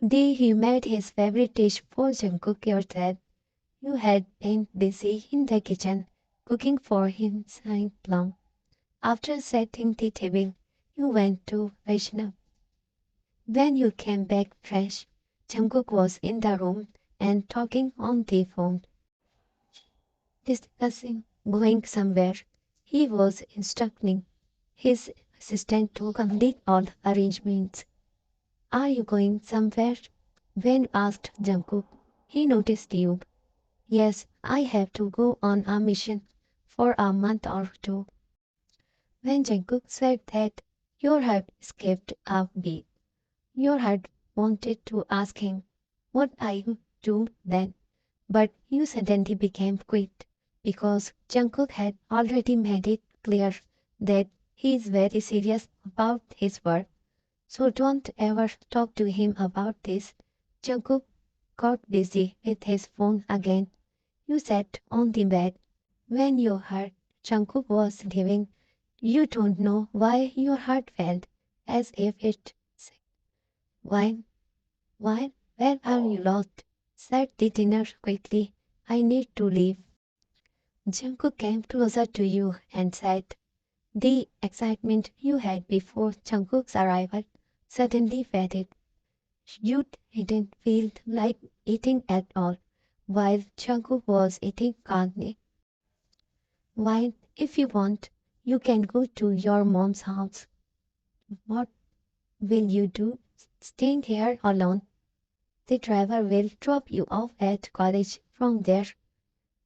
day he made his favorite dish for Jungkook. You said you had been busy in the kitchen cooking for him since long. After setting the table, you went to freshen up. When you came back fresh, Jungkook was in the room and talking on the phone, discussing going somewhere. He was instructing his assistant to complete all arrangements. Are you going somewhere? When asked Jungkook, he noticed you. Yes, I have to go on a mission for a month or two. When Jungkook said that, your heart skipped a beat. Your heart wanted to ask him, what I do then? But you suddenly became quiet because Jungkook had already made it clear that he is very serious about his work. So don't ever talk to him about this. Jungkook got busy with his phone again. You sat on the bed. When you heard Jungkook was leaving, you don't know why your heart felt as if it said, why, where are you lost? Set the dinner quickly. I need to leave. Jungkook came closer to you and said, the excitement you had before Jungkook's arrival suddenly faded. You didn't feel like eating at all, while Jungkook was eating calmly. While, if you want, you can go to your mom's house. What will you do? Staying here alone? The driver will drop you off at college from there.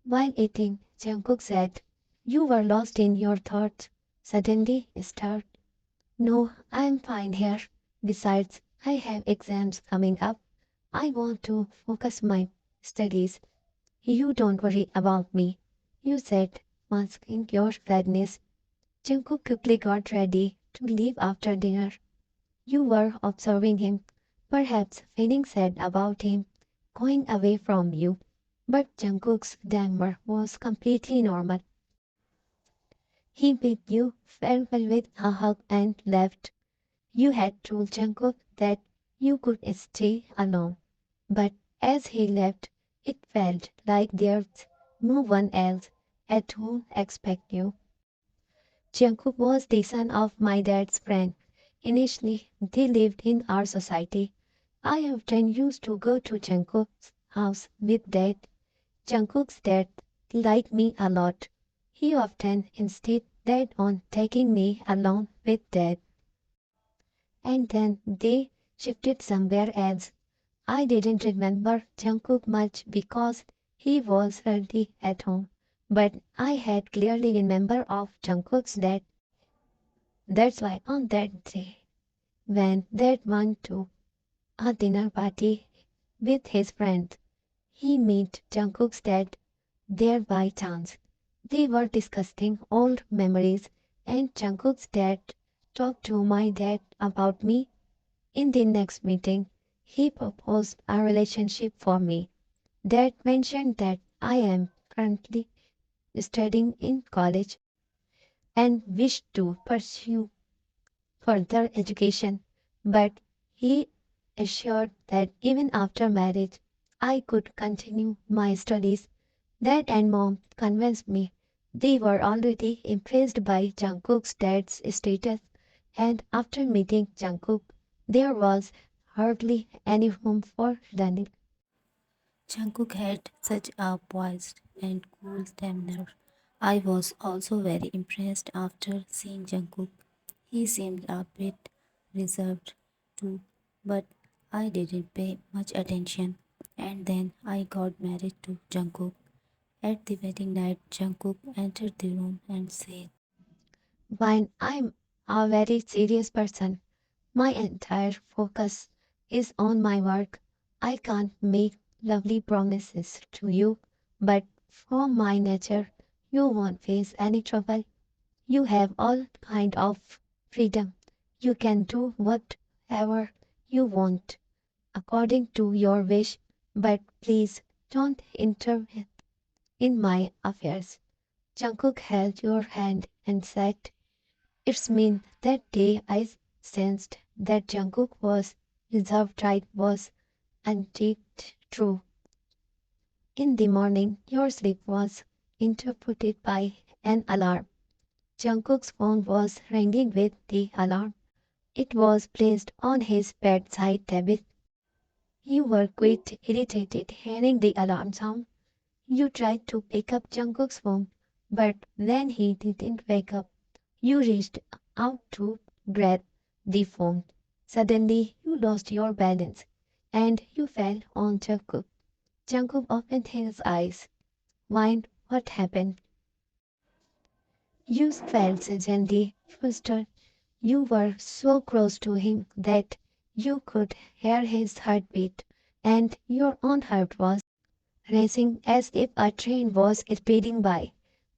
While eating, Jungkook said, you were lost in your thoughts. Suddenly start. No, I'm fine here. Besides, I have exams coming up. I want to focus my studies. You don't worry about me, you said, masking your sadness. Jungkook quickly got ready to leave after dinner. You were observing him, perhaps feeling sad about him going away from you. But Jungkook's demeanor was completely normal. He bid you farewell with a hug and left. You had told Jungkook that you could stay alone. But as he left, it felt like there's no one else at home except you. Jungkook was the son of my dad's friend. Initially, they lived in our society. I often used to go to Jungkook's house with dad. Jungkook's dad liked me a lot. He often insisted on taking me along with dad. And then they shifted somewhere else. I didn't remember Jungkook much because he was rarely at home. But I had clearly remember of Jungkook's dad. That's why on that day, when Dad went to a dinner party with his friends, he met Jungkook's dad there by chance. They were discussing old memories, and Jungkook's dad talked to my dad about me. In the next meeting, he proposed a relationship for me. Dad mentioned that I am currently studying in college and wished to pursue further education, but he assured that even after marriage, I could continue my studies. Dad and mom convinced me. They were already impressed by Jungkook's dad's status, and after meeting Jungkook, there was hardly any room for learning. Jungkook had such a poised and cool demeanor. I was also very impressed after seeing Jungkook. He seemed a bit reserved too, but I didn't pay much attention. And then I got married to Jungkook. At the wedding night, Jungkook entered the room and said, When I'm a very serious person, my entire focus is on my work. I can't make lovely promises to you, but from my nature, you won't face any trouble. You have all kind of freedom. You can do whatever you want according to your wish, but please don't interfere in my affairs. Jungkook held your hand and said, it's mean that day I sensed that Jungkook was reserved right was and it true. In the morning, your sleep was interrupted by an alarm. Jungkook's phone was ringing with the alarm. It was placed on his bedside table. You were quite irritated hearing the alarm sound. You tried to pick up Jungkook's phone, but when he didn't wake up, you reached out to grab the phone. Suddenly, you lost your balance and you fell on Jungkook. Jungkook opened his eyes. Mind, what happened? You felt suddenly flustered. You were so close to him that you could hear his heartbeat, and your own heart was racing as if a train was speeding by.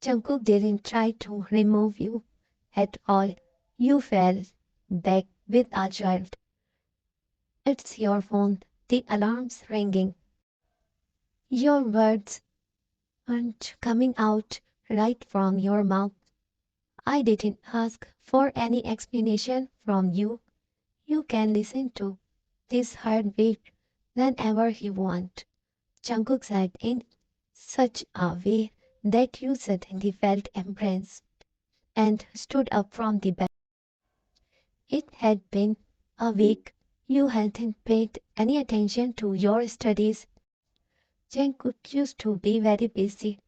Jungkook didn't try to remove you at all. You fell back with a jolt. It's your phone. The alarm's ringing. Your words aren't coming out right from your mouth. I didn't ask for any explanation from you. You can listen to this heartbeat whenever you want. Jungkook said in such a way that you suddenly felt embraced and stood up from the bed. It had been a week. You hadn't paid any attention to your studies. Jungkook used to be very busy.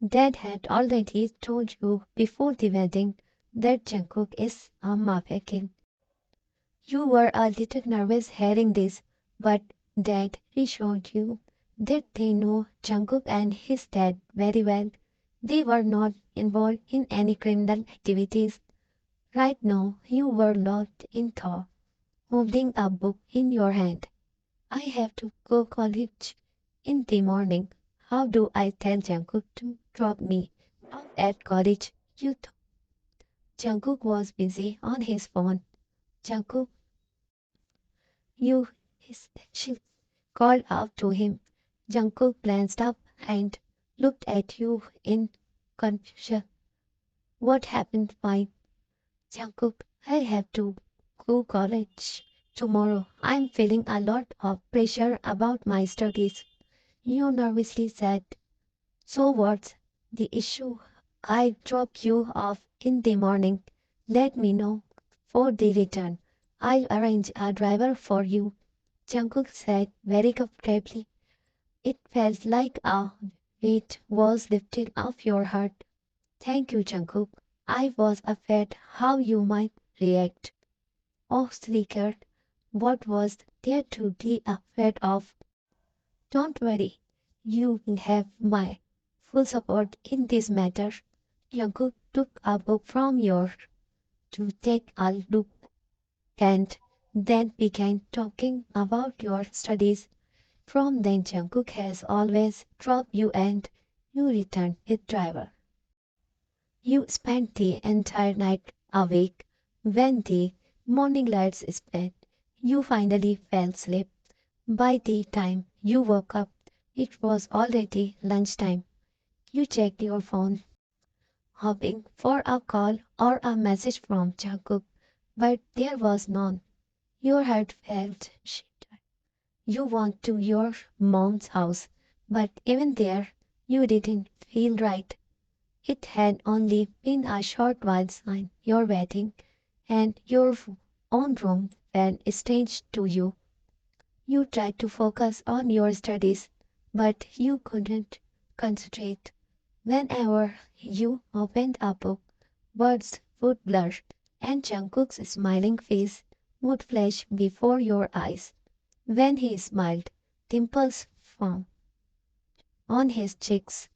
Dad had already told you before the wedding that Jungkook is a Mafia king. You were a little nervous hearing this, but Dad reassured you that they know Jungkook and his dad very well. They were not involved in any criminal activities. Right now, you were locked in thought, holding a book in your hand. I have to go college in the morning. How do I tell Jungkook to drop me off at college? Jungkook was busy on his phone. Jungkook, you, she called out to him. Jungkook glanced up and looked at you in confusion. What happened? Why? Jungkook, I have to go college tomorrow. I'm feeling a lot of pressure about my studies. You nervously said, so what's the issue? I drop you off in the morning. Let me know for the return. I'll arrange a driver for you. Jungkook said very comfortably. It felt like a weight was lifted off your heart. Thank you, Jungkook. I was afraid how you might react. Oh, Sneaker, what was there to be afraid of? Don't worry. You will have my full support in this matter. Jungkook took a book from your to take a look and then began talking about your studies. From then Jungkook has always dropped you and you returned his driver. You spent the entire night awake. When the morning lights sped, you finally fell asleep. By the time you woke up, it was already lunchtime. You checked your phone, hoping for a call or a message from Jungkook, but there was none. Your heart felt shattered. You went to your mom's house, but even there, you didn't feel right. It had only been a short while since your wedding, and your own room felt strange to you. You tried to focus on your studies, but you couldn't concentrate. Whenever you opened a book, words would blur, and Jungkook's smiling face would flash before your eyes. When he smiled, dimples formed on his cheeks.